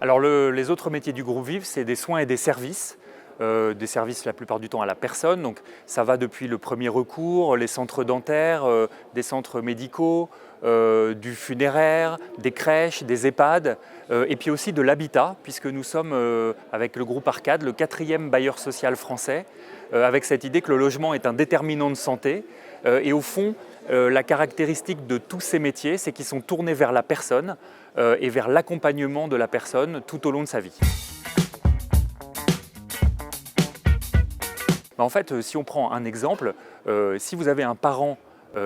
Alors les autres métiers du groupe Vive, c'est des soins et des services la plupart du temps à la personne. Donc ça va depuis le premier recours, les centres dentaires, des centres médicaux, du funéraire, des crèches, des EHPAD, et puis aussi de l'habitat, puisque nous sommes, avec le groupe Arcade, le 4e bailleur social français, avec cette idée que le logement est un déterminant de santé. Et au fond, la caractéristique de tous ces métiers, c'est qu'ils sont tournés vers la personne et vers l'accompagnement de la personne tout au long de sa vie. En fait, si on prend un exemple, si vous avez un parent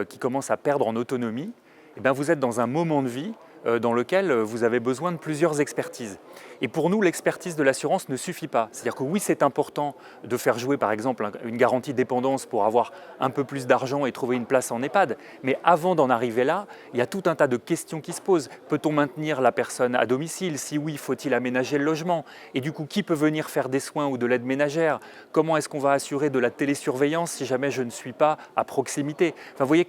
qui commence à perdre en autonomie, eh bien vous êtes dans un moment de vie dans lequel vous avez besoin de plusieurs expertises. Et pour nous, l'expertise de l'assurance ne suffit pas. C'est-à-dire que oui, c'est important de faire jouer par exemple une garantie dépendance pour avoir un peu plus d'argent et trouver une place en EHPAD. Mais avant d'en arriver là, il y a tout un tas de questions qui se posent. Peut-on maintenir la personne à domicile? Si oui, faut-il aménager le logement? Et du coup, qui peut venir faire des soins ou de l'aide ménagère? Comment est-ce qu'on va assurer de la télésurveillance si jamais je ne suis pas à proximité? Enfin, vous voyez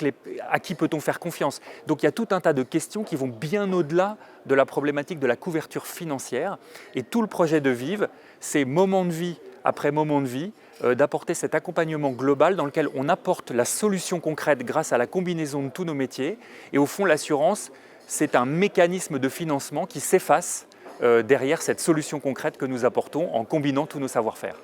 à qui peut-on faire confiance? Donc il y a tout un tas de questions qui vont bien au-delà de la problématique de la couverture financière. Et tout le projet de Vive, c'est moment de vie après moment de vie, d'apporter cet accompagnement global dans lequel on apporte la solution concrète grâce à la combinaison de tous nos métiers. Et au fond, l'assurance, c'est un mécanisme de financement qui s'efface derrière cette solution concrète que nous apportons en combinant tous nos savoir-faire.